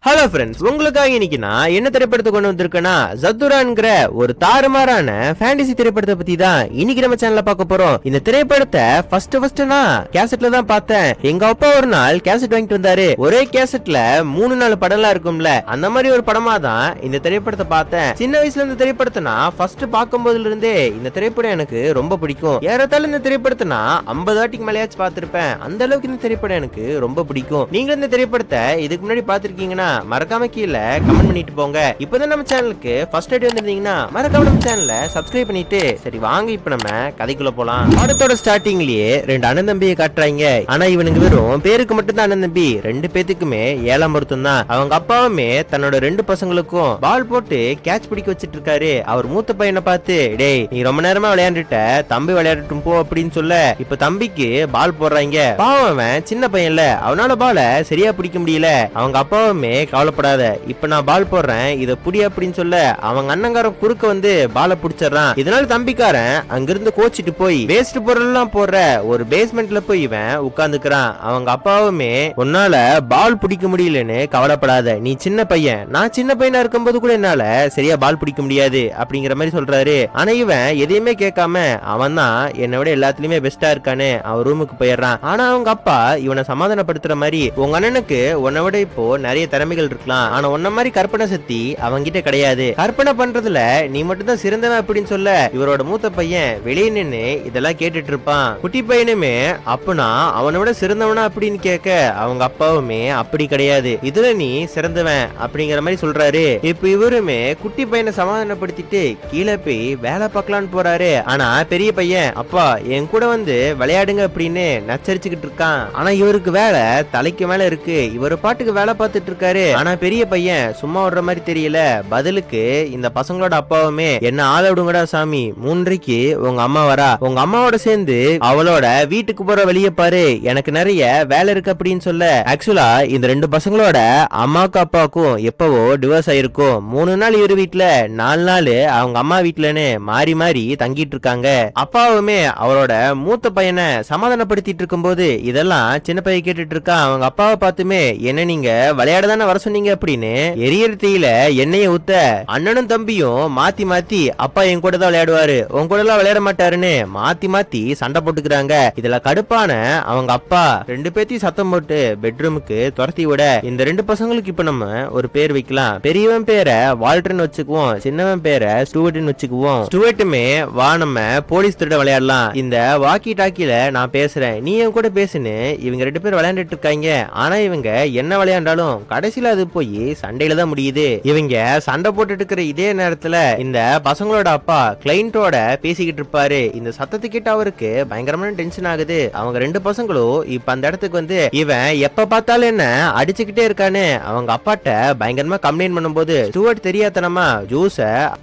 Hello friends, உங்களுக்காக இன்னைக்கு நான் என்ன திரைப்படத்தை கொண்டு வந்திருக்கேன்னா ஜத்துரான்ங்கிற ஒரு தாறுமாறான ஃபேண்டசி திரைப்படத்தை பத்தி தான் இன்னைக்கு நம்ம சேனல்ல பார்க்க போறோம். இந்த திரைப்படத்தை ஃபர்ஸ்ட் நான் கேசட்ல தான் பார்த்தேன். எங்க அப்பா ஒரு நாள் கேசட் வாங்கிட்டு வந்தாரு. ஒரே கேசட்ல 3-4 படம்லாம் இருக்கும்ல, அந்த மாதிரி ஒரு படமா தான் இந்த திரைப்படத்தை பார்த்தேன். சின்ன வயசுல இந்த திரைப்படத்தை நான் ஃபர்ஸ்ட் பார்க்கும் போதுல இருந்தே இந்த திரைப்படம் எனக்கு ரொம்ப பிடிக்கும். ஏறத்தாழ இந்த திரைப்படத்தை நான் 50 வாட்டிக்கு மேலேயாச்சும் பார்த்திருப்பேன். அந்த அளவுக்கு இந்த திரைப்படம் எனக்கு ரொம்ப பிடிக்கும். நீங்க இந்த திரைப்படத்தை இதுக்கு முன்னாடி பார்த்திருக்கீங்கன்னா மறக்காம கீழே கமெண்ட் பண்ணிட்டு போங்க. இப்பதான் நம்ம சேனலுக்கு ஃபர்ஸ்ட் டைம் வந்திருந்தீங்கன்னா மறக்காம நம்ம சேனலை சப்ஸ்கிரைப் பண்ணிட்டு சரி வாங்க இப்ப நம்ம கதைக்குள்ள போலாம். படத்தோட ஸ்டார்டிங்லயே 2 அண்ணன் தம்பியை காட்டுறாங்க. ஆனா இவனுக்கு வெறும் பேருக்கு மட்டும் தான் அண்ணன் தம்பி, 2 பேத்துக்குமே 7ஆம் பொருத்தம் தான். அவங்க அப்பாவுமே தன்னோட 2 பசங்களுக்கும் பால் போட்டு கேட்ச் பிடிக்க வச்சிட்டு இருக்காரு. அவர் மூத்த பையனை பார்த்து, டேய் நீ ரொம்ப நேரமா விளையாண்டுட்ட, தம்பி விளையாடட்டும் போ அப்படின்னு சொல்ல இப்ப தம்பிக்கு பால் போடுறாங்க. பாவம் அவன் சின்ன பையன்ல, அவனால பால சரியா பிடிக்க முடியல. அவங்க அப்பாவுமே கவலைப்படாத, இப்ப நான் பால் போடுறேன் இத புடி அப்படின்னு சொல்ல அவங்க அண்ணங்காரன் குறுக்க வந்து பாலை பிடிச்சிடறான். இதனால தம்பிக்காரன் அங்கிருந்து கோச்சிட்டு போய் வேஸ்ட் பொருள் எல்லாம் போடுற ஒரு பேஸ்மெண்ட்ல போய் இவன் உட்கார்ந்துக்கிறான். அவங்க அப்பாவுமே உன்னால பால் பிடிக்க முடியலன்னு கவலைப்படாத, நீ சின்ன பையன், நான் சின்ன பையனா இருக்கும்போது கூட என்னால சரியா பால் பிடிக்க முடியாது அப்படிங்கிற மாதிரி சொல்றாரு. ஆனா இவன் எதையுமே கேட்காம அவன் தான் என்னை விட எல்லாத்துலயுமே பெஸ்டா இருக்கானு அவன் ரூமுக்கு போயிடுறான். ஆனா அவங்க அப்பா இவனை சமாதானப்படுத்துற மாதிரி, உங்க அண்ணனுக்கு உன்னை விட இப்போ நிறைய திறமைகள் இருக்கலாம், ஆனா உன்ன மாதிரி கற்பனை சக்தி அவங்கிட்ட கிடையாது, கற்பனை பண்றதுல நீ மட்டும் தான் சிறந்தவன் அப்படின்னு சொல்ல இவரோட மூத்த பையன் வெளியே நின்னு இதெல்லாம் கேட்டுட்டு இருப்பான். குட்டி பையனுமே அப்பனா அவனை விட சிறந்தவனா அப்படின்னு கேட்க அவங்க அப்பாவுமே அப்படி கிடையாது, இதுல நீ சிறந்தவன் அப்படிங்கிற மாதிரி சொல்றாரு. இப்ப இவருமே குட்டி பையனை சமாதானப்படுத்திட்டு கீழே போய் வேலை பார்க்கலான்னு போறாரு. ஆனா பெரிய பையன், அப்பா என் கூட வந்து விளையாடுங்க அப்படின்னு நச்சரிச்சுக்கிட்டு இருக்கான். ஆனா இவருக்கு வேலை தலைக்கு மேல இருக்கு, இவரு பாட்டுக்கு வேலை பார்த்துட்டு இருக்காரு. ஆனா பெரிய பையன் சும்மா விடுற மாதிரி தெரியல. பதிலுக்கு இந்த பசங்களோட அப்பாவுமே, என்ன ஆள விடுங்கடா சாமி, 3:30 உங்க அம்மா வரா, உங்க அம்மாவோட சேர்ந்து அவளோட வீட்டுக்கு போற வழிய பாரு, எனக்கு நிறைய வேலை இருக்கு அப்படின்னு சொல்ல ஆக்சுவலா இந்த 2 பசங்களோட அம்மாக்கும் அப்பாவுக்கும் எப்பவோ டிவோர்ஸ் ஆயிருக்கும். 3 நாள் இவரு வீட்டுல, 4 நாள் அவங்க அம்மா வீட்டுலன்னு மாறி மாறி தங்கிட்டு இருக்காங்க. அப்பாவுமே அவரோட மூத்த பையனை சமாதானப்படுத்திட்டு இருக்கும் போது இதெல்லாம் சின்ன பையன் கேட்டுட்டு இருக்கான். அவங்க அப்பாவை பார்த்துமே, என்ன நீங்க விளையாட தானே வர சொன்னீங்க அப்படின்னு எரியறதையில எண்ணெயை ஊத்த அண்ணனும் தம்பியும் மாத்தி மாத்தி அப்பா என் கூட தான் விளையாடுவாரு, உன் கூட எல்லாம் விளையாட மாட்டாருன்னு மாத்தி மாத்தி சண்டை போட்டுக்கிறாங்க. இதுல கடுப்பான அவங்க அப்பா 2 பேத்தையும் சத்தம் போட்டு பெட்ரூமுக்கு துரத்தி விட, இந்த 2 பசங்களுக்கு இப்ப நம்ம ஒரு பேர் வைக்கலாம். பெரியவன் பேரை வால்டர்னு வச்சுக்குவோம், சின்னவன் பேரை ஸ்டூவர்ட்னு வச்சுக்குவோம். ஸ்டூவர்ட்டுமே வா நம்ம போலீஸ் திருட விளையாடலாம், இந்த வாக்கி டாக்கில நான் பேசுறேன் நீ என் கூட பேசுன்னு இவங்க 2 பேர் விளையாண்டுட்டு இருக்காங்க. ஆனா இவங்க என்ன விளையாண்டாலும் கடைசியில அது போய் சண்டையில தான் முடியுது. இவங்க சண்டை போட்டுட்டு இருக்கிற இதே நேரத்துல இந்த பசங்களோட அப்பா கிளைண்டோட பேசிக்கிட்டு இருப்பாரு. இந்த சத்தத்தை கேட்டு அவருக்கு பயங்கரமான டென்ஷன் ஆகுது. அவங்க 2 பசங்களும் இப்ப அந்த இடத்துக்கு வந்து இவன் எப்ப பார்த்தாலும் என்ன அடிச்சுக்கிட்டே இருக்கானு அவங்க அப்பாட்ட பயங்கரமா கம்ப்ளைண்ட் பண்ணும்போது ஸ்டூவர்ட் தெரியாதனமா ஜூஸ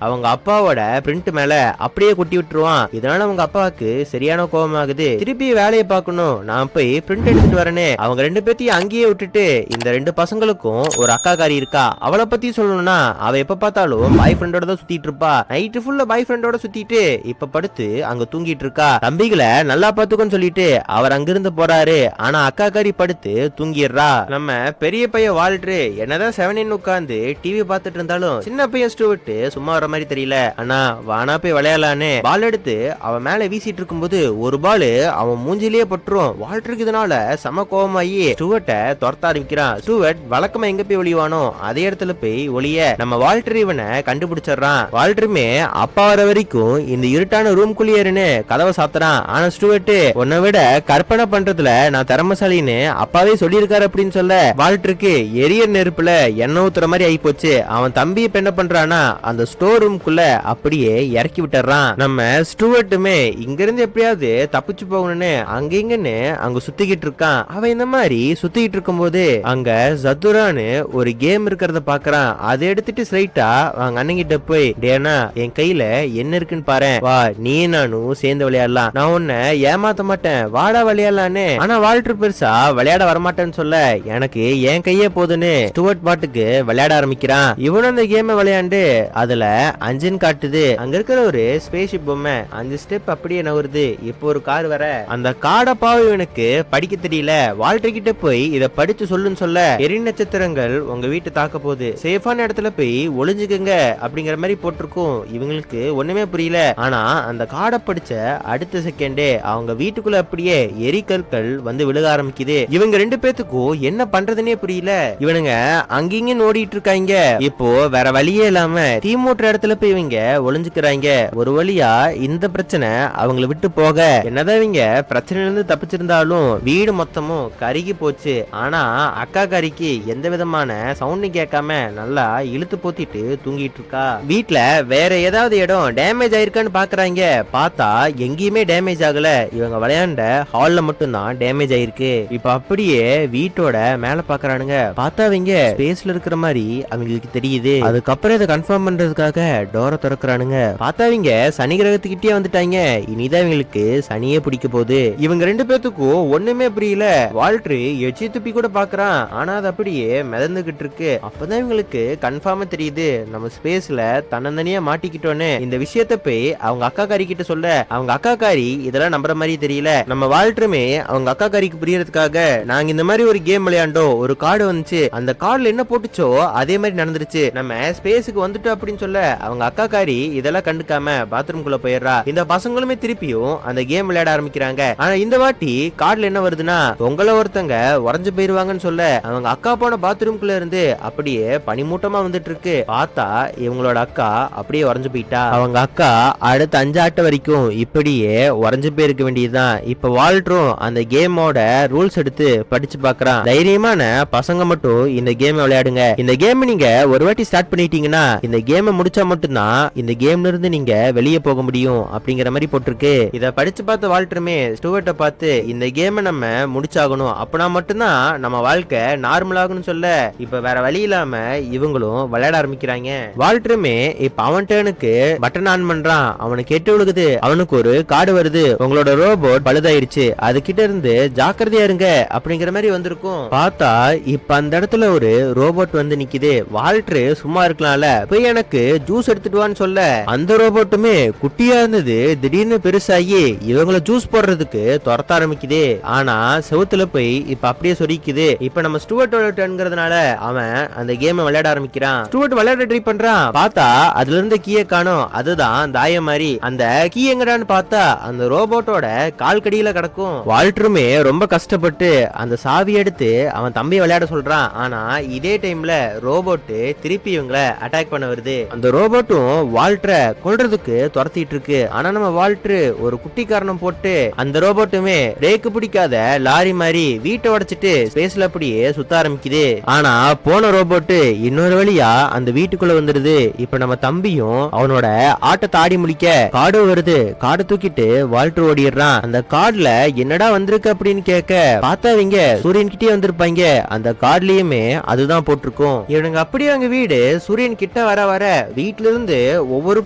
அவங்க அப்பாவோட பிரிண்ட் மேல அப்படியே கொட்டி விட்டுருவான். இதனால அவங்க அப்பாவுக்கு சரியான கோபம் ஆகுது. திருப்பி வேலையை பார்க்கணும், நான் போய் பிரிண்ட் எடுத்துட்டு வரேன்னு அவங்க 2 பேத்தையும் அங்கேயே விட்டுட்டு இந்த 2 பசங்களுக்கும் ஒரு அக்காக்காரி இருக்கா, அவளை பத்தி சொல்லணும்னா அவ எப்ப பார்த்தாலும் பாய் ஃப்ரெண்டோட தான் சுத்திட்டு இருப்பா. நைட்டு ஃபுல்லா பாய் ஃப்ரெண்டோட சுத்திட்டு இப்ப படுத்து அங்க தூங்கிட்டு இருக்கா. தம்பிகளை நல்லா பாத்துக்கோன்னு சொல்லிட்டு அவர் அங்கிருந்து போறாரு. ஆனா அக்காக்காரி படுத்து தூங்கிடுறா. நம்ம பெரிய பையன் வால்ட்ரு என்னதான் 7 உட்கார்ந்து டிவி பார்த்துட்டு இருந்தாலும் சின்ன பையன் ஸ்டூவர்ட் சும்மா வர மாதிரி தெரியல. ஆனா வானா போய் விளையாடலான்னு பால் எடுத்து அவன் மேல வீசிட்டு இருக்கும்போது ஒரு பால் அவன் மூஞ்சிலேயே பட்டுரும். வால்ட்ருக்கு இதனால சம கோபமாயி ஸ்டூவர்ட்டை துரத்த ஆரம்பிக்கிறான். ஸ்டூவர்ட் வழக்கமா எங்க போய் ஒளிவானோ அதே இடத்துல போய் ஒளிய நம்ம வால்டர் இவனை கண்டுபிடிச்சிடறான். வால்டருமே அப்பா வர வரைக்கும் இந்த இருட்டான ரூம் குளியருன்னு கதவை சாத்துறான். ஆனா ஸ்டூவர்ட் உன்னை விட கற்பனை பண்றதுல நான் திறமசாலின்னு அப்பாவே சொல்லியிருக்காரு அப்படின்னு சொல்ல வால்டருக்கு எரிய நெருப்புல எண்ணெய் ஊத்துற மாதிரி ஆகி போச்சு. அவன் தம்பி இப்ப என்ன பண்றானா அந்த ஸ்டோர் ரூம்குள்ள அப்படியே இறக்கி விட்டுறான். நம்ம ஸ்டூவர்ட்டுமே இங்க இருந்து எப்படியாவது தப்பிச்சு போகணும்னு அங்க இங்கன்னு அங்க சுத்திக்கிட்டு இருக்கான். அவன் இந்த மாதிரி சுத்திக்கிட்டு இருக்கும் போது அங்க ஜத்துரான்னு ஒரு கேம் இருக்கிறத பாக்குறான். அதை எடுத்துட்டு ஸ்ட்ரைட்டா அவங்க அண்ணன் கிட்ட போய், டேனா என் கையில என்ன இருக்குன்னு பாரு, வா நீ நானும் சேர்ந்து விளையாடலாம், நான் உன்னை ஏமாத்த மாட்டேன், வாடா விளையாடலான்னு. ஆனா வால்டர் பெருசா விளையாட வரமாட்டேன்னு சொல்ல எனக்கு என் கையே போதுன்னு ஸ்டூவர்ட் பாட்டுக்கு விளையாட ஆரம்பிக்கிறான். இவனும் அந்த கேமை விளையாண்டு அதுல 5 காட்டுது. அங்க இருக்கிற ஒரு ஸ்பேஸ்ஷிப் பொம்மை 5 ஸ்டெப் அப்படியே நகருது. இப்போ ஒரு கார் வர அந்த கார்ட பாவம் இவனுக்கு படிக்க தெரியல. வால்டர் கிட்ட போய் இத படிச்சு சொல்லுன்னு சொல்ல எரி நட்சத்திரங்கள் தீப்பந்தங்கள் உங்க வீட்டை தாக்க போகுது, சேஃபான இடத்துல போய் ஒளிஞ்சுக்குங்க அப்படிங்கிற மாதிரி போட்டிருக்கும். இவங்களுக்கு ஒண்ணுமே புரியல. ஆனா அந்த காடை படிச்ச அடுத்த செகண்டே அவங்க வீட்டுக்குள்ள அப்படியே எரிக்கற்கள் வந்து விழுக ஆரம்பிக்குது. இவங்க ரெண்டு பேத்துக்கும் என்ன பண்றதுன்னே புரியல. இவனுங்க அங்கிங்க ஓடிட்டு இருக்காங்க. இப்போ வேற வழியே இல்லாம தீ மூட்டுற இடத்துல போய் இவங்க ஒளிஞ்சுக்கிறாங்க. ஒரு வழியா இந்த பிரச்சனை அவங்களை விட்டு போக, என்னதான் இவங்க பிரச்சனையில இருந்து தப்பிச்சிருந்தாலும் வீடு மொத்தமும் கருகி போச்சு. ஆனா அக்கா கறிக்கு எந்த விதமான சவுண்ட் கேட்காம நல்லா இழுத்து போத்திட்டு தூங்கிட்டு இருக்கா. வீட்டுல வேற ஏதாவது இடம் டேமேஜ் ஆயிருக்கான்னு பாக்குறாங்க. பார்த்தா எங்கேயுமே டேமேஜ் ஆகல. இவங்க விளையாண்ட ஹால்ல மட்டும் தான் டேமேஜ் ஆயிருக்கு. இப்ப அப்படியே வீட்டோட மேல பாக்குறானுங்க. பார்த்தா அவங்க ஸ்பேஸ்ல இருக்கிற மாதிரி அவங்களுக்கு தெரியுது. அதுக்கப்புறம் இதை கன்ஃபார்ம் பண்றதுக்காக டோரை திறக்கிறானுங்க. பார்த்தா அவங்க சனி கிரகத்துக்கிட்டே வந்துட்டாங்க. இனிதான் இவங்களுக்கு சனியே பிடிக்க போகுது. இவங்க ரெண்டு பேத்துக்கும் ஒண்ணுமே புரியல. வால்ட்ரு எச்சி துப்பி கூட பாக்குறான். ஆனா அது அப்படியே மிதந்துகிட்டு இருக்கு. அப்பதான் இவங்களுக்கு கன்ஃபார்மா தெரியுது, நம்ம ஸ்பேஸ்ல தன்னந்தனியா மாட்டிக்கிட்டோன்னு. இந்த விஷயத்த போய் அவங்க அக்கா காரி கிட்ட சொல்ல, அவங்க அக்கா காரி இதெல்லாம் நம்புற மாதிரி தெரியல. நம்ம வால்ட்ருமே அவங்க அக்கா காரிக்கு புரியறதுக்காக, நாங்க இந்த மாதிரி ஒரு கேம் விளையாண்டோம், ஒரு கார்டு வந்துச்சு, அந்த கார்டுல என்ன போட்டுச்சோ அதே மாதிரி நடந்துருச்சு, நம்ம ஸ்பேஸுக்கு வந்துட்டோம் அப்படின்னு சொல்ல, அவங்க அக்கா காரி இதெல்லாம் கண்டுக்காம பாத்ரூம்குள்ள போயிடுறா. இந்த பசங்களுமே திருப்பியும் அந்த கேம் விளையாட ஆரம்பிக்கிறாங்க. ஆனா இந்த வாட்டி கார்டுல என்ன வருதுன்னா, உங்களை ஒருத்தங்க உறைஞ்சு போயிருவாங்கன்னு சொல்ல, அவங்க அக்கா போன பாத்ரூம்குள்ள இருந்து அப்படியே பனிமூட்டமா வந்துட்டு இருக்கு. பார்த்தா இவங்களோட அக்கா அப்படியே உறைஞ்சு போயிட்டா. அவங்க அக்கா அடுத்த 5 ஆட்டு வரைக்கும் இப்படியே உறைஞ்சு போயிருக்க வேண்டியதுதான். இப்ப வால்ட்ரும் அந்த கேமோட ரூல்ஸ் எடுத்து படிச்சு பாக்குறான். தைரியமான பசங்க மட்டும் இந்த கேம் விளையாடுங்க. இந்த கேம் நீங்க ஒரு வாட்டி ஸ்டார்ட் பண்ணிட்டீங்கன்னா இந்த கேம் முடிச்சா மட்டும்தான் இந்த கேம்ல இருந்து நீங்க வெளியே போக முடியும் அப்படிங்கிற மாதிரி போட்டிருக்கு. இத படிச்சு பார்த்த வால்ட்ருமே ஸ்டூவர்ட்ட பார்த்து, இந்த கேமை நம்ம முடிச்சாகணும், அப்பனா மட்டும்தான் நம்ம வாழ்க்கை நார்மல் ஆகணும்னு சொல்ல, இப்ப வேற வழி இல்லாம இவங்களும் விளையாட ஆரம்பிக்கிறாங்க. வால்ட்ருமே இப்ப அவன் டேனுக்கு பட்டன் ஆன் பண்றான். அவனுக்கு கெட்டு விழுகுது. அவனுக்கு ஒரு கார்டு வருது, உங்களோட ரோபோட் பழுதாயிருச்சு, அது கிட்ட இருந்து ஜாக்கிரதையா இருங்க அப்படிங்கிற மாதிரி வந்திருக்கும். பார்த்தா இப்ப அந்த இடத்துல ஒரு ரோபோட் வந்து நிக்குது. வால்ட்ரு சும்மா இருக்கலாம்ல, போய் எனக்கு ஜூஸ் எடுத்துட்டு வான்னு சொல்ல, அந்த ரோபோட்டுமே குட்டியா இருந்தது திடீர்னு பெருசாகி இவங்கள ஜூஸ் போடுறதுக்கு துரத்த ஆரம்பிக்குது. ஆனா செவுத்துல போய் இப்ப அப்படியே சொரிக்குது. இப்ப நம்ம ஸ்டூவர்ட்டோட டர்ன்ங்கிறதுனால அவன் அந்த கேமை விளையாட ஆரம்பிக்கிறான். ஸ்டூவர்ட் விளையாட ட்ரை பண்றான். பார்த்தா அதுல இருந்து கீயை காணும். அதுதான் தாயம் மாதிரி. அந்த கீ எங்கடான்னு பார்த்தா அந்த ரோபோட்டோட கால் கடியில கிடக்கும். வால்ட்ருமே ரொம்ப கஷ்டப்பட்டு அந்த சாவி எடுத்து அவன் தம்பி விளையாட சொல்றான். ஆனா இதே டைம்ல ரோபோட் திருப்பி இவங்களை அட்டாக் பண்ண வருது. அந்த ரோபோட்டும் வால்ட்ரை கொல்றதுக்கு துரத்திட்டு இருக்கு. ஆனா நம்ம வால்ட்ரு ஒரு குட்டி காரணம் போட்டு அந்த ரோபோட்டுமே ரேக்கு பிடிக்காத லாரி மாதிரி வீட்டை உடைச்சிட்டு ஸ்பேஸ்ல அப்படியே சுத்த ஆரம்பிக்குது. ஆனா போன ரோபோட்டு இன்னொரு வழியா அந்த வீட்டுக்குள்ள வந்துருது. இப்ப நம்ம தம்பியும் அவனோட ஆட்டத்தை ஆடி முடிக்க காடு வருது. காடு தூக்கிட்டு வால்ட்ரு ஓடிடுறான். அந்த கார்டுல என்னடா வந்திருக்கு அப்படின்னு கேட்க, பார்த்தவங்க சூரியன் கிட்டே வந்திருப்பாங்க. அந்த கார்டுலயுமே அதுதான் போட்டிருக்கும். இவனுங்க அப்படியே அவங்க வீடு சூரியன் கிட்ட வர வர வீட்டுல இருந்து ஒவ்வொரு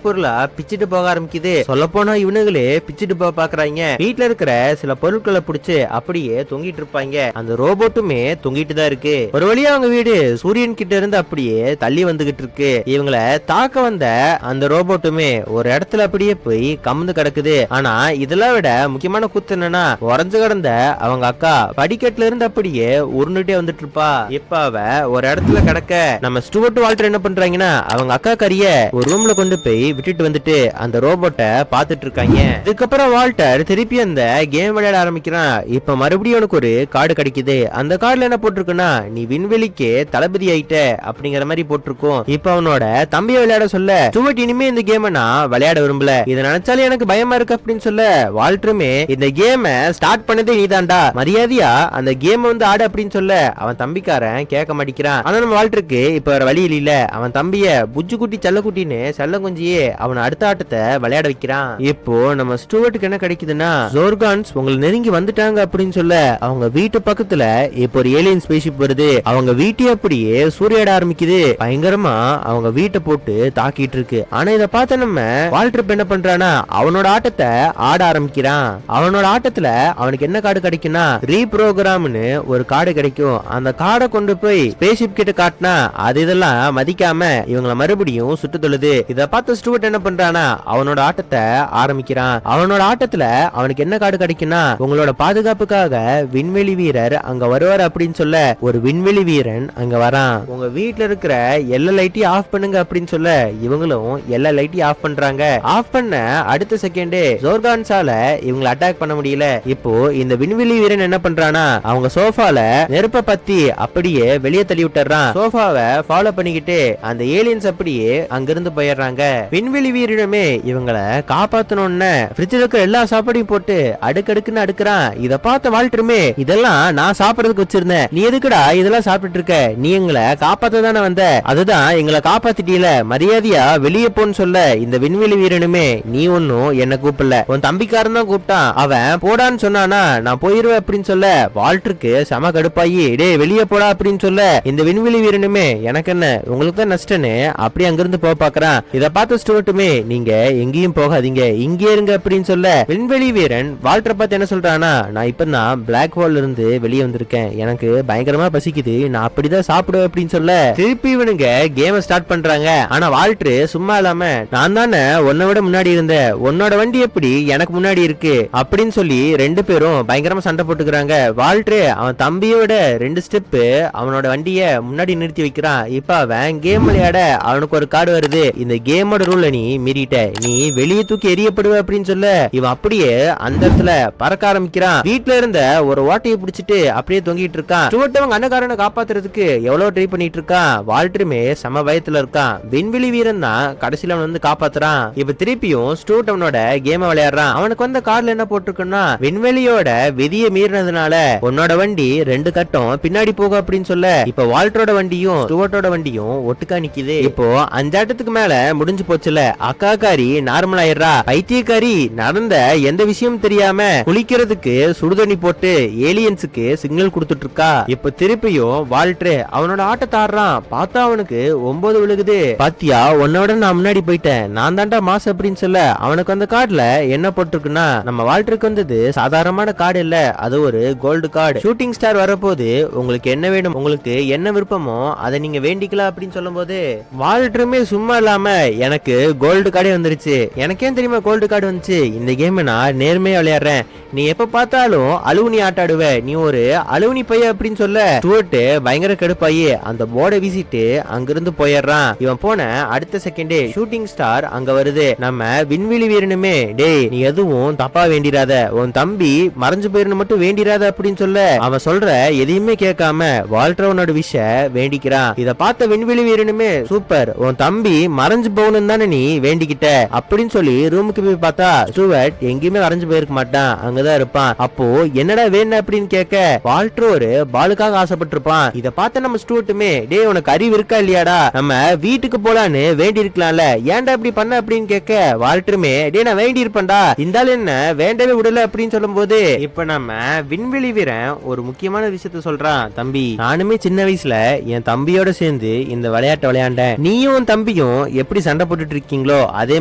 பொருளா பிச்சுட்டு போக ஆரம்பிக்குது. சொல்ல போனா இவனுங்களே பிச்சுட்டு போக பாக்குறாங்க. வீட்டுல இருக்கிற சில பொருட்களை பிடிச்சு அப்படியே தொங்கிட்டு இருப்பாங்க. அந்த ரோபோட்டுமே தொங்கிட்டு தான் இருக்கு. ஒரு வழியா அவங்க வீடு சூரியன் கிட்ட இருந்து அப்படியே தள்ளி வந்துகிட்டு இருக்கு. இவங்களை தாக்க வந்த அந்த ரோபோட்டுமே ஒரு இடத்துல அப்படியே போய் கம்ந்து கிடக்குது. ஆனா இதெல்லாம் விட முக்கியமான கூத்து என்னன்னா, உறைஞ்சு கிடந்த அவங்க அக்கா படிக்கட்டுல இருந்து அப்படியே உருண்டுட்டே வந்துட்டு இருப்பா. இப்ப அவ ஒரு இடத்துல கிடக்க, நம்ம ஸ்டூவர்ட் வால்டர் என்ன பண்றாங்கன்னா, அவங்க அக்கா கரிய ஒரு ரூம்ல கொண்டு போய் விட்டுட்டு வந்துட்டு அந்த ரோபோட்டை பாத்துட்டு இருக்காங்க. இதுக்கப்புறம் வால்டர் திருப்பி அந்த கேம் விளையாட ஆரம்பிக்கிறான். இப்ப மறுபடியும் உனக்கு ஒரு கார்டு கிடைக்குது. அந்த கார்டுல என்ன போட்டிருக்குன்னா, நீ விண்வெளிக்கு தளபதி ஆயிட்ட அப்படிங்கிற மாதிரி போட்டிருக்கும். இப்ப அவனோட தம்பியை விளையாட சொல்ல, ஸ்டூவர்ட் இனிமே இந்த கேமை நான் விளையாட விரும்பல, இதை நினைச்சாலே எனக்கு பயமா இருக்கு அப்படின்னு சொல்ல, வால்டருமே இந்த கேமை ஸ்டார்ட் பண்ணதே நீதான்டா, மரியாதையா அந்த கேம் வந்து ஆடு அப்படின்னு சொல்ல, அவன் தம்பிக்காரன் கேட்க மாட்டேங்கிறான். ஆனா நம்ம வால்டருக்கு இப்ப வேற வழி இல்ல. அவன் தம்பிய புஜ்ஜு குட்டி செல்ல குட்டின்னு செல்ல கொஞ்சியே அவன் அடுத்த ஆட்டத்தை விளையாட வைக்கிறான். இப்போ நம்ம ஸ்டூவர்ட்டுக்கு என்ன கிடைக்குதுன்னா, ஜோர்கான்ஸ் உங்களை நெருங்கி வந்துட்டாங்க அப்படின்னு சொல்ல, அவங்க வீட்டு பக்கத்துல இப்போ ஒரு ஏலியன் ஸ்பேஸ்ஷிப் வருது. அவங்க வீட்டை அப்படியே சூறையாட ஆரம்பிக்குது. பயங்கரமா அவங்க வீட்டை போட்டு தாக்கிட்டு இருக்கு. ஆனா இதை பார்த்த நம்ம வால்டர் என்ன பண்றானா, அவனோட ஆட்டத்தை ஆட ஆரம்பிக்கிறான். அவனோட ஆட்டத்துல அவனுக்கு என்ன கார்டு கிடைக்கும்னா, ரீப்ரோகிராம்னு ஒரு கார்டு கிடைக்கும். அந்த கார்டை கொண்டு போய் ஸ்பேஸ்ஷிப் கிட்ட காட்டினா அது இதெல்லாம் மதிக்காம இவங்களை மறுபடியும் சுட்டு தொழுது. இதை பார்த்த ஸ்டூவர்ட் என்ன பண்றானா, அவனோட ஆட்டத்தை ஆரம்பிக்கிறான். அவனோட ஆட்டத்துல அவனுக்கு என்ன கார்டு கிடைக்கும்னா, உங்களோட பாதுகாப்புக்காக விண்வெளி வீரர் அங்க வருவார் அப்படின்னு சொல்ல, ஒரு விண்வெளி வீரர் வீரன் அங்க வரான். உங்க வீட்டுல இருக்கிற எல்லா லைட்டையும் ஆஃப் பண்ணுங்க அப்படின்னு சொல்ல இவங்களும் எல்லா லைட்டையும் ஆஃப் பண்றாங்க. ஆஃப் பண்ண அடுத்த செகண்டே ஜோர்கான்ஸால இவங்களை அட்டாக் பண்ண முடியல. இப்போ இந்த விண்வெளி வீரன் என்ன பண்றானா, அவங்க சோஃபால நெருப்ப பத்தி அப்படியே வெளியே தள்ளி விட்டுறான். சோஃபாவை ஃபாலோ பண்ணிக்கிட்டு அந்த ஏலியன்ஸ் அப்படியே அங்கிருந்து போயிடுறாங்க. விண்வெளி வீரனுமே இவங்களை காப்பாத்தணும்னு ஃப்ரிட்ஜ்ல இருக்கிற எல்லா சாப்பாடையும் போட்டு அடுக்கடுக்குன்னு அடுக்குறான். இத பார்த்த வால்டருமே, இதெல்லாம் நான் சாப்பிடறதுக்கு வச்சிருந்தேன், நீ எதுக்குடா இதெல்லாம் சாப்பிட்டு இருக்க, நீ எங்களை காப்பாத்த தானே வந்த, அதுதான் எங்களை காப்பாத்திட்டீல, மரியாதையா வெளியே போன்னு சொல்ல இந்த விண்வெளி வீரனுமே, நீ ஒன்னும் என்ன கூப்பிடல, உன் தம்பிக்காரன் தான் கூப்பிட்டான், அவன் போடான்னு சொன்னானா நான் போயிருவேன் அப்படின்னு சொல்ல வால்டருக்கு செம கடுப்பாயி, டே வெளியே போடா அப்படின்னு சொல்ல இந்த விண்வெளி வீரனுமே, எனக்கு என்ன உங்களுக்கு தான் நஷ்டன்னு அப்படி அங்கிருந்து போக பாக்குறான். இத பார்த்து ஸ்டூவர்ட்டுமே, நீங்க எங்கேயும் போகாதீங்க, இங்கே இருங்க அப்படின்னு சொல்ல விண்வெளி வீரன் வால்டரை பார்த்து என்ன சொல்றானா, நான் இப்பதான் பிளாக் ஹோல்ல இருந்து வெளியே வந்திருக்கேன், எனக்கு பயங்கரமா பசிக்குது, நான் அப்படிதான் சாப்பிடுவேன் அப்படின்னு சொல்ல திருப்பி இவனுங்க கேம் ஸ்டார்ட் பண்றாங்க. ஆனா வால்டர் சும்மா இல்லாம, நான் தானே உன்னை விட முன்னாடி இருந்தேன், உன்னோட வண்டி எப்படி எனக்கு முன்னாடி இருக்கு அப்படின்னு சொல்லி ரெண்டு பேரும் பயங்கரமா சண்டை போட்டுக்கிறாங்க. வால்டர் அவன் தம்பியோட 2 ஸ்டெப் அவனோட வண்டிய முன்னாடி நிறுத்தி வைக்கிறான். இப்ப அவன் கேம் விளையாட அவனுக்கு ஒரு கார்டு வருது, இந்த கேமோட ரூல்ல நீ மீறிட்ட, நீ வெளியே தூக்கி எரியப்படுவ அப்படின்னு சொல்ல இவன் அப்படியே அந்த இடத்துல பறக்க ஆரம்பிக்கிறான். வீட்டுல இருந்த ஒரு ஓட்டையை பிடிச்சிட்டு அப்படியே தொங்கிட்டு இருக்கான். ஸ்டூவர்ட் அவங்க அண்ணக்காரனை காப்பாத்துறதுக்கு எவ்வளவு ட்ரை பண்ணிட்டு இருக்கான். வால்டருமே சம பயத்துல இருக்கான். விண்வெளி வீரன் தான் கடைசியில அவன் வந்து காப்பாத்துறான். இப்ப திருப்பியும் ஸ்டூவர்ட் அவனோட கேம விளையாடுறான். அவனுக்கு வந்த கார்டுல என்ன போட்டிருக்குன்னா, விண்வெளியோட விதியை மீறினதுனால உன்னோட வண்டி 2 கட்டம் பின்னாடி போகும் அப்படின்னு சொல்ல இப்ப வால்டரோட வண்டியும் ஸ்டூவர்ட்டோட வண்டியும் ஒட்டுக்கா நிக்குது. இப்போ 5 ஆட்டத்துக்கு மேல முடிஞ்சு போச்சுல. அக்காக்காரி நார்மல் ஆயிடுறா. பைத்தியக்காரி நடந்த எந்த விஷயமும் தெரியாம குளிக்கிறதுக்கு சுடுதண்ணி போட்டு ஏலியன்ஸுக்கு சிக்னல் கொடுத்துட்டு இருக்கா. இப்ப திருப்பியும் வால்டர் அவனோட ஆட்டத்தை ஆடுறான். பார்த்தா அவனுக்கு 9 விழுகுது. பாத்தியா, உன்னோட நான் முன்னாடி போயிட்டேன், நான் தாண்டா மாஸ் அப்படின்னு சொல்ல அவனுக்கு அந்த கார்டுல என்ன போட்டிருக்குன்னா, நம்ம வால்டருக்கு வந்தது சாதாரணமான கார்டு இல்ல, அது ஒரு கோல்டு கார்டு. ஷூட்டிங் ஸ்டார் வரப்போது உங்களுக்கு என்ன வேணும், உங்களுக்கு என்ன விருப்பமோ அதை நீங்க வேண்டிக்கலாம் அப்படின்னு சொல்லும் போது வால்டருமே சும்மா இல்லாம, எனக்கு கோல்டு கார்டே வந்துருச்சு, எனக்கே தெரியுமா கோல்டு கார்டு வந்துச்சு, இந்த கேம் நான் நேர்மையா விளையாடுறேன், நீ எப்ப பார்த்தாலும் அலுவனி ஆட்டாடுவ, நீ ஒரு அலுவனி பைய அப்படின்னு சொல்ல ஸ்டூவர்ட் பயங்கர கடுப்பாயி அந்த போர்டை வீசிட்டு அங்கிருந்து போயிடுறான். இவன் போன அடுத்த செகண்டே ஷூட்டிங் ஸ்டார் அங்க வருது. நம்ம விண்வெளி வீரனுமே, டேய் நீ எதுவும் தப்பா வேண்டிராத, உன் தம்பி மறைஞ்சு போயிருந்து மட்டும் வேண்டிராத அப்படின்னு சொல்ல அவன் சொல்ற எதையுமே கேட்காம வால்டரோட விஷ வேண்டிக்கிறான். இத பார்த்த விண்வெளி வீரனுமே, சூப்பர், உன் தம்பி மறைஞ்சு போகணும் தானே நீ வேண்டிக்கிட்ட அப்படின்னு சொல்லி ரூமுக்கு போய் பார்த்தா ஸ்டூவர்ட் எங்கேயுமே மறைஞ்சு போயிருக்க மாட்டான், அங்கதான் இருப்பான். அப்போ என்னடா வேணும் அப்படின்னு கேட்க வால்டர் ஒரு பாலுக்காக ஆசைப்பட்டிருப்பான். இத பார்த்த நம்ம ஸ்டூவர்ட்டுமே, டே உனக்கு அறிவு இருக்கா இல்லையாடா, நம்ம வீட்டுக்கு போலான்னு வேண்டி இருக்கலாம்ல, ஏன்டா இப்படி பண்ண அப்படின்னு கேட்க வால்டருமே, டே நான் வேண்டி இருப்பேன்டா, இந்தாலும் என்ன வேண்டவே விடல அப்படின்னு சொல்லும் போது இப்ப நம்ம விண்வெளி வீரன் ஒரு முக்கியமான விஷயத்த சொல்றான். தம்பி, நானுமே சின்ன வயசுல என் தம்பியோட சேர்ந்து இந்த விளையாட்டை விளையாண்டேன், நீயும் உன் தம்பியும் எப்படி சண்டை போட்டுட்டு இருக்கீங்களோ அதே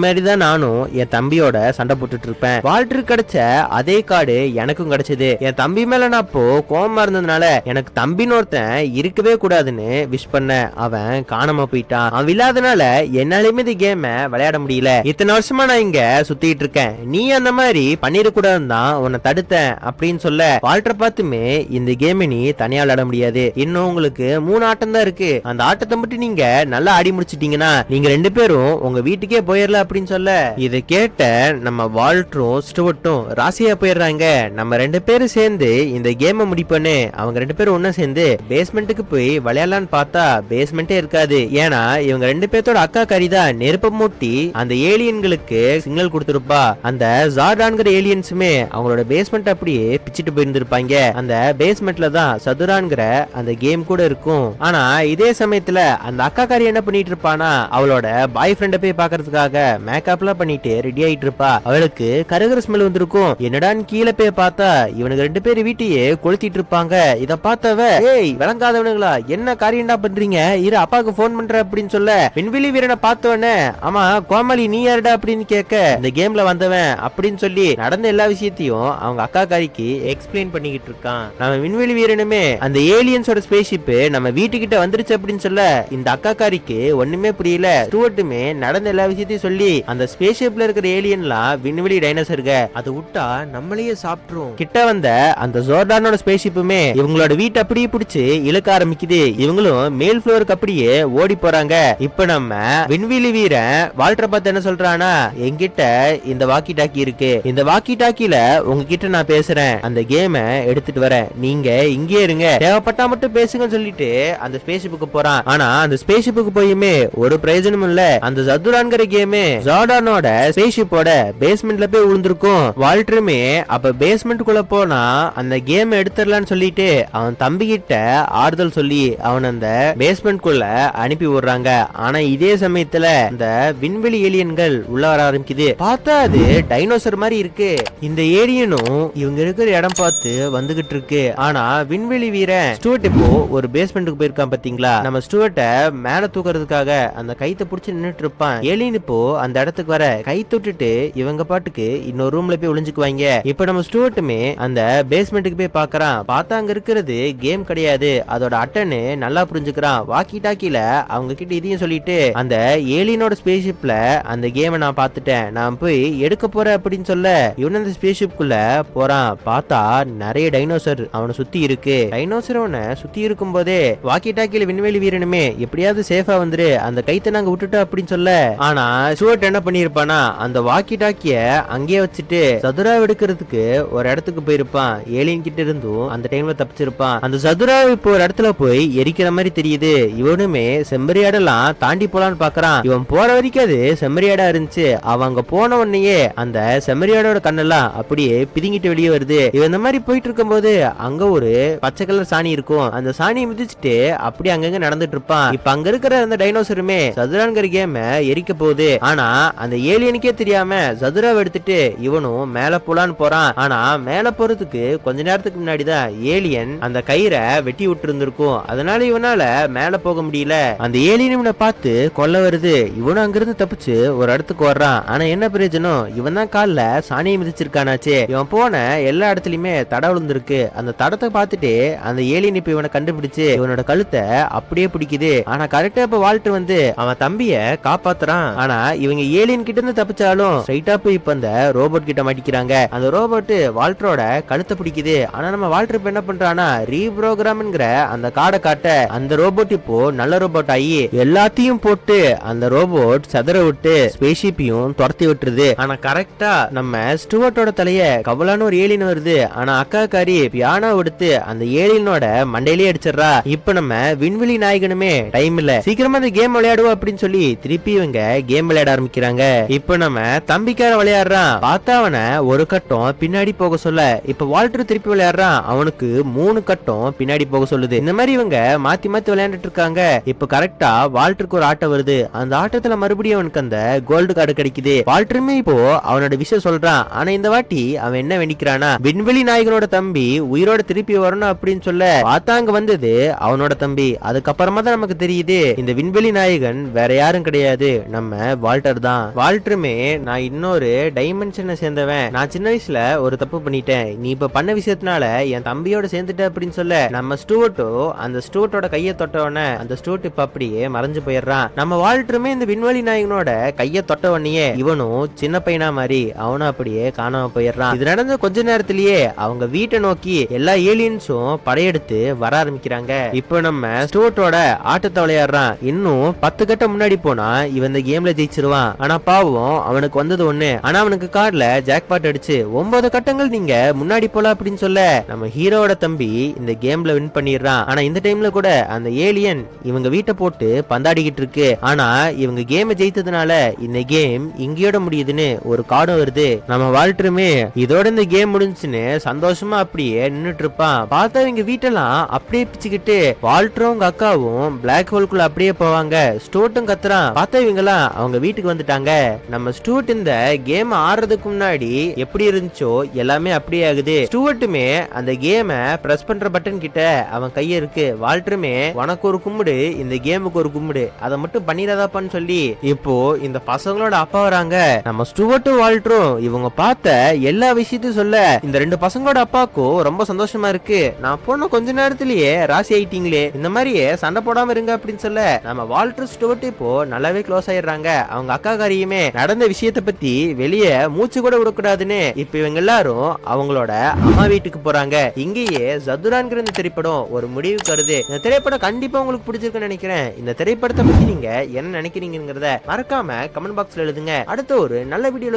மாதிரிதான் நானும் என் தம்பியோட சண்டை போட்டுட்டு இருப்பேன். வால்டருக்கு கிடைச்ச அதே கார்டு எனக்கும் கிடைச்சது. என் தம்பி மேல நான் அப்போ கோபமா இருந்ததுனால எனக்கு தம்பின்னு ஒருத்தன் இருக்கவே கூடாதுன்னு விஷ் பண்ண அவன் காணாம போயிட்டான். அவன் இல்லாதனால என்னாலுமே இந்த கேம விளையாட முடியல. இத்தனை வருஷமா நான் இங்க சுத்திட்டு இருக்கேன், நீ அந்த மாதிரி பண்ணிடக்கூடாதுன்னு தான் உன்னை தடுத்தேன் அப்படின்னு சொல்ல வால்டர் பார்த்துமே, இந்த கேம நீ தனியா விளையாட முடியாது, இன்னும் உங்களுக்கு 3 ஆட்டம் தான் இருக்கு, அந்த ஆட்டத்தை மட்டும் நீங்க நல்லா ஆடி முடிச்சிட்டீங்கன்னா நீங்க 2 பேரும் உங்க வீட்டுக்கே போயிடலாம் அப்படின்னு சொல்ல இதை கேட்ட நம்ம வால்டரும் ஸ்டூவர்ட்டும் ராசியா போயிடுறாங்க. நம்ம 2 பேரும் சேர்ந்து இந்த கேம முடிப்போன்னு அவங்க 2 பேரும் ஒன்னா சேர்ந்து பேஸ்மெண்ட்டுக்கு போய் விளையாடலான்னு பார்த்தா பேஸ்மெண்டே இருக்காது. ஏன்னா இவங்க 2 பேர்த்தோட அக்கா கரிதான் நெருப்ப மூட்டி அந்த ஏலியன்களுக்கு சிக்னல் கொடுத்திருப்பா. அந்த ஜார்டான்கிற ஏலியன்ஸுமே அவங்களோட பேஸ்மெண்ட் அப்படியே பிச்சிட்டு போயிருந்திருப்பாங்க. அந்த பேஸ்மெண்ட்ல தான் சதுரான்கிற அந்த கேம் கூட இருக்கும். ஆனா இதே சமயத்துல அந்த அக்கா காரி என்ன பண்ணிட்டு இருப்பானா, அவளோட பாய் ஃப்ரெண்ட போய் பாக்குறதுக்காக மேக்கப்லாம் பண்ணிட்டு ரெடி ஆயிட்டு இருப்பா. அவளுக்கு கருகிற ஸ்மெல் வந்திருக்கும். என்னடான்னு கீழே போய் பார்த்தா இவனுக்கு 2 பேர் வீட்டையே கொளுத்திட்டு இருப்பாங்க. இத பார்த்தவ, ஏய் விளங்காதவனுங்களா, என்ன காரியம்டா பண்றீங்க, இரு அப்பாவுக்கு போன் பண்ற அப்படின்னு சொல்ல விண்வெளி வீரனை பார்த்தவனே, ஆமா கோமாளி நீ யாருடா அப்படின்னு கேட்க, இந்த கேம்ல வந்தவன் அப்படின்னு சொல்லி நடந்த எல்லா விஷயத்தையும் அவங்க அக்கா காரிக்கு எக்ஸ்பிளைன் பண்ணிக்கிட்டு இருக்கான். நம்ம விண்வெளி வீரனுமே அந்த ஏலியன்ஸோட ஸ்பேஸ்ஷிப் நம்ம வீட்டுக்கிட்ட வந்துருச்சு அப்படின்னு சொல்ல இந்த அக்கா காரிக்கு ஒண்ணுமே புரியல. ஸ்டூவர்ட்டுமே நடந்த எல்லா விஷயத்தையும் சொல்லி அந்த ஸ்பேஸ்ஷிப்ல இருக்கிற ஏலியன்லாம் விண்வெளி டைனோசர்க, அது விட்டா நம்மளையே சாப்பிட்டுரும். கிட்ட வந்த அந்த ஜோர்டானோட ஸ்பேஸ்ஷிப்புமே இவங்களோட வீட்டை அப்படியே பிடிச்சு இழுக்க ஆரம்பிக்குது. இவங்களும் மேல் ஃப்ளோருக்கு அப்படியே ஓடி போறாங்க. இப்ப நம்ம விண்வெளி வீரன் வால்டர் பார்த்து என்ன சொல்றானா, என்கிட்ட இந்த வாக்கி டாக்கி இருக்கு, இந்த வாக்கி டாக்கில உங்ககிட்ட நான் பேசுறேன், அந்த கேம எடுத்துட்டு வரேன், நீங்க இங்கே இருங்க, தேவைப்பட்டா மட்டும் பேசுங்கன்னு சொல்லிட்டு அந்த ஸ்பேஸ்ஷிப்புக்கு போறான். ஆனா அந்த ஸ்பேஸ்ஷிப்புக்கு போயுமே ஒரு பிரயோஜனமும் இல்ல. அந்த ஜதுரான்கிற கேமே ஜார்டானோட ஸ்பேஸ்ஷிப்போட பேஸ்மெண்ட்ல போய் விழுந்திருக்கும். வால்டருமே அப்ப பேஸ்மெண்ட்டுக்குள்ள போனா அந்த கேம் எடுத்துடலான்னு சொல்லிட்டு அவன் தம்பி கிட்ட ஆறுதல் சொல்லி அவன் அந்த பேஸ்மெண்ட்குள்ள அனுப்பி விடுறாங்க. ஆனா இதே சமயத்துல இந்த விண்வெளி ஏலியன்கள் உள்ள வர ஆரம்பிக்குது. பார்த்தா அது டைனோசர் மாதிரி இருக்கு. இந்த ஏலியனும் இவங்க இருக்கிற இடம் பார்த்து வந்துகிட்டு இருக்கு. ஆனா விண்வெளி வீரன் ஸ்டூவர்ட் இப்போ ஒரு பேஸ்மெண்ட்டுக்கு போயிருக்கான் பாத்தீங்களா. நம்ம ஸ்டூவர்ட்ட மேல தூக்குறதுக்காக அந்த கைத்தை புடிச்சு நின்னுட்டு இருப்பான். ஏலியன் இப்போ அந்த இடத்துக்கு வர கை தொட்டுட்டு இவங்க பாட்டுக்கு இன்னொரு ரூம்ல போய் ஒளிஞ்சுக்குவாங்க. இப்ப நம்ம ஸ்டூவர்ட்டுமே அந்த பேஸ்மெண்ட்டுக்கு போய் பாக்குறான். பார்த்தா அங்க இருக்கிறது கேம் கிடையாது, அதோட அட்டன்னு நல்லா புரிஞ்சுக்கிறான். வாக்கி டாக்கில அவங்க கிட்ட இதையும் சொல்லிட்டு அந்த ஏலியனோட ஸ்பேஸ்ஷிப்ல அந்த கேமை நான் பார்த்துட்டேன், நான் போய் எடுக்க போறேன் அப்படின்னு சொல்ல இவன் அந்த ஸ்பேஸ்ஷிப்குள்ள போறான். பார்த்தா நிறைய டைனோசர் அவனை சுத்தி இருக்கு. டைனோசர் அவனை சுத்தி இருக்கும் போதே வாக்கி டாக்கில விண்வெளி வீரனுமே எப்படியாவது சேஃபா வந்துரு, அந்த கைத்தை நாங்க விட்டுட்டோம் அப்படின்னு சொல்ல. ஆனா ஸ்டூவர்ட் என்ன பண்ணிருப்பானா, அந்த வாக்கி டாக்கிய அங்கேயே வச்சுட்டு சதுரா எடுக்கிறதுக்கு ஒரு இடத்துக்கு போயிருப்பான். ஏலியன் கிட்ட இருந்தும் அந்த டைம்ல தப்பிச்சிருப்பான். அந்த சதுரா இப்போ ஒரு இடத்துல போய் எரிக்கிற மாதிரி தெரியுது. இவனுமே செம்மறியாடெல்லாம் தாண்டி போலான்னு பாக்குறான். இவன் போற வரைக்கும் அது செம்மறியாடா இருந்துச்சு. அவன் அங்க போன உடனேயே அந்த செம்மறியாடோட கண்ணெல்லாம் அப்படியே பிதுங்கிட்டு வெளியே வருது. இவன் இந்த மாதிரி போயிட்டு இருக்கும் போது அங்க ஒரு பச்சை கலர் சாணி இருக்கும். அந்த சாணியை மிதிச்சுட்டு அப்படி அங்கங்க நடந்துட்டு இருப்பான். இப்ப அங்க இருக்கிற அந்த டைனோசருமே சதுரான்கிற கேம எரிக்க போகுது. ஆனா அந்த ஏலியனுக்கே தெரியாம சதுராவை எடுத்துட்டு இவனும் மேல போலான்னு போறான். ஆனா மேல போறதுக்கு கொஞ்ச நேரத்துக்கு முன்னாடிதான் ஏலியன் அந்த கயிறை வெட்டி விட்டு இருந்திருக்கும். அதனால இவனால மேல போக முடியல. அந்த ஏலியன் இவனை பார்த்து கொல்ல வருது. இவனும் அங்கிருந்து தப்பிச்சு ஒரு இடத்துக்கு வர்றான். ஆனா என்ன பிரயோஜனம், இவன் தான் கால்ல சாணியை மிதிச்சிருக்கானாச்சே. இவன் போன எல்லா இடத்துலயுமே தட விழுந்திருக்கு. அந்த தடத்தை பார்த்துட்டு அந்த ஏலியன் இப்ப இவனை கண்டுபிடிச்சு இவனோட கழுத்தை அப்படியே பிடிக்குது. ஆனா கரெக்டா இப்ப வால்டர் வந்து அவன் தம்பிய காப்பாத்துறான். ஆனா இவங்க ஏலியன் கிட்ட இருந்து தப்பிச்சாலும் ஸ்ட்ரைட்டா போய் இப்ப அந்த ரோபோட் கிட்ட மாட்டிக்கிறாங்க. அந்த ரோபோட் வால்டரோட கழுத்தை பிடிக்குது. ஆனா நம்ம வால்டர் இப்ப என்ன பண்றானா, ரீப்ரோகிராம்ங்கிற அந்த கார்டை காட்ட அந்த ரோபோட் இப்போ நல்ல ரோபோட் ஆகி எல்லாத்தையும் போட்டு அந்த ரோபோட் சதற விட்டு ஸ்பேஸ்ஷிப்பையும் துரத்தி விட்டுருது. ஆனா கரெக்டா நம்ம ஸ்டூவர்ட்டோட தலைய கவலான ஒரு ஏலியன் வருது. ஆனா அக்கா காரி பியானோ எடுத்து அந்த ஏலியனோட மண்டையிலே அடிச்சிடறா. இப்ப நம்ம விண்வெளி நாயகனுமே டைம் இல்ல, சீக்கிரமா அந்த கேம் விளையாடுவோம் அப்படின்னு சொல்லி திருப்பி இவங்க கேம் விளையாட ஆரம்பிக்கிறாங்க. இப்ப நம்ம தம்பிக்கார விளையாடுறான். பார்த்தா அவனை ஒரு கட்டம் பின்னாடி போக சொல்ல இப்ப வால்டர் திருப்பி விளையாடுறான். அவனுக்கு 3 கட்டம் பின்னாடி போக சொல்லுது. இந்த மாதிரி இவங்க மாத்தி மாத்தி விளையாண்டுட்டு இருக்காங்க. இப்ப கரெக்டா வால்டருக்கு ஒரு ஆட்டம் வருது. அந்த ஆட்டத்துல மறுபடியும் அவனுக்கு அந்த கோல்டு கார்டு கிடைக்குது. வால்டருமே இப்போ அவனோட விஷயம் சொல்றான். ஆனா இந்த வாட்டி அவன் என்ன வேண்டிக்கிறானா, விண்வெளி நாயகனோட தம்பி உயிரோட திருப்பி வரணும் அப்படின்னு சொல்ல பார்த்தா அங்க வந்தது அவனோட தம்பி. அதுக்கப்புறமா தான் நமக்கு தெரியுது இந்த விண்வெளி நாயகன் வேற யாரும் கிடையாது, நம்ம வால்டர் தான். வால்டருமே நான் இன்னொரு டைமென்ஷனை சேர்ந்தவன், நான் சின்ன வயசுல ஒரு தப்பு பண்ணிட்டேன், நீ இப்ப பண்ண விஷயத்தினால என் தம்பியோட சேர்ந்துட்ட அப்படின்னு சொல்ல நம்ம ஸ்டூவர்ட்டோ அந்த ஸ்டூவர்ட்டோட கையை தொட்டவன அந்த ஸ்டூவர்ட் இப்ப அப்படியே மறைஞ்சு போயிடுறான். நம்ம வால்டருமே இந்த விண்வெளி நாயகனோட கையை தொட்டவனையே இவனும் சின்ன பையனா மாதிரி அவனும் அப்படியே காணாம போயிடுறான். இது நடந்த கொஞ்ச நேரத்திலேயே அவங்க வீட்டை நோக்கி எல்லா ஏலியன்ஸும் படையெடுத்து வர ஆரம்பிக்கிறாங்க. இப்போ நம்ம ஸ்டூவர்ட்டோட ஆட்டத்தை விளையாடுறான். இன்னும் 10 கட்டம் முன்னாடி போனா இவன் இந்த கேம்ல ஜெயிச்சிருவான். ஆனா பாவம் அவனுக்கு வந்தது ஒண்ணு. ஆனா அவனுக்கு கார்ல ஜாக்பாட் அடிச்சு 9 கட்டங்கள் நீங்க முன்னாடி போல அப்படின்னு சொல்ல நம்ம ஹீரோட தம்பி இந்த கேம்ல வின் பண்ணிடுறான். ஆனா இந்த டைம்ல கூட அந்த ஏலியன் இவங்க வீட்டை போட்டு பந்தாடிக்கிட்டு இருக்கு. ஆனா இவங்க கேம் ஜெயித்ததுனால இந்த கேம் இங்கேயோட முடியுதுன்னு ஒரு கார்டும் வருது. நம்ம வால்டருமே இதோட இந்த கேம் முடிஞ்சுன்னு சந்தோஷமா அப்படியே நின்னுட்டு இருப்பான். பார்த்தா இவங்க வீட்டெல்லாம் அப்படியே பிச்சுக்கிட்டு வால்டரும் அவங்க அக்காவும் பிளாக் ஹோல்குள்ள அப்படியே போவாங்க. ஸ்டூவர்ட்டும் கத்துறான். பார்த்தா இவங்கெல்லாம் அவங்க வீட்டுக்கு வந்துட்டாங்க. நம்ம ஸ்டூவர்ட் இந்த கேம் ஆடுறதுக்கு முன்னாடி எப்படி இருந்துச்சோ எல்லாமே அப்படியே ஆகுது. ஸ்டூவர்ட்டுமே அந்த கேம பிரஸ் பண்ற பட்டன் கிட்ட அவன் கைய இருக்கு. வால்டருமே உனக்கு ஒரு கும்பிடு, இந்த கேமுக்கு ஒரு கும்பிடு, அதை மட்டும் பண்ணிடாதாப்பான்னு சொல்லி இப்போ இந்த பசங்களோட அப்பா வராங்க. நம்ம ஸ்டூவர்ட்டும் வால்டரும் இவங்க பார்த்த எல்லா விஷயத்தையும் சொல்ல இந்த 2 பசங்களோட அப்பாவுக்கும் ரொம்ப சந்தோஷமா இருக்கு. நான் போன கொஞ்ச நேரத்திலேயே ராசி ஆயிட்டீங்களே, இந்த மாதிரியே சண்டை போடாம இருங்க அப்படின்னு சொல்ல நம்ம வால்டர் ஸ்டூவர்ட் இப்போ நல்லாவே க்ளோஸ் ஆயிடுறாங்க. அவங்க அக்கா காரியுமே நடந்த விஷயத்த பத்தி வெளியே மூச்சு கூட விடக்கூடாதுன்னு இப்ப இவங்க எல்லாரும் அவங்களோட அம்மா வீட்டுக்கு போறாங்க. இங்கேயே ஜதுரான்கிற இந்த திரைப்படம் ஒரு முடிவுக்கு வருது. இந்த திரைப்படம் கண்டிப்பா உங்களுக்கு பிடிச்சிருக்குன்னு நினைக்கிறேன். இந்த திரைப்படத்தை பத்தி நீங்க என்ன நினைக்கிறீங்கிறத மறக்காம கமெண்ட் பாக்ஸ்ல எழுதுங்க. அடுத்த ஒரு நல்ல வீடியோல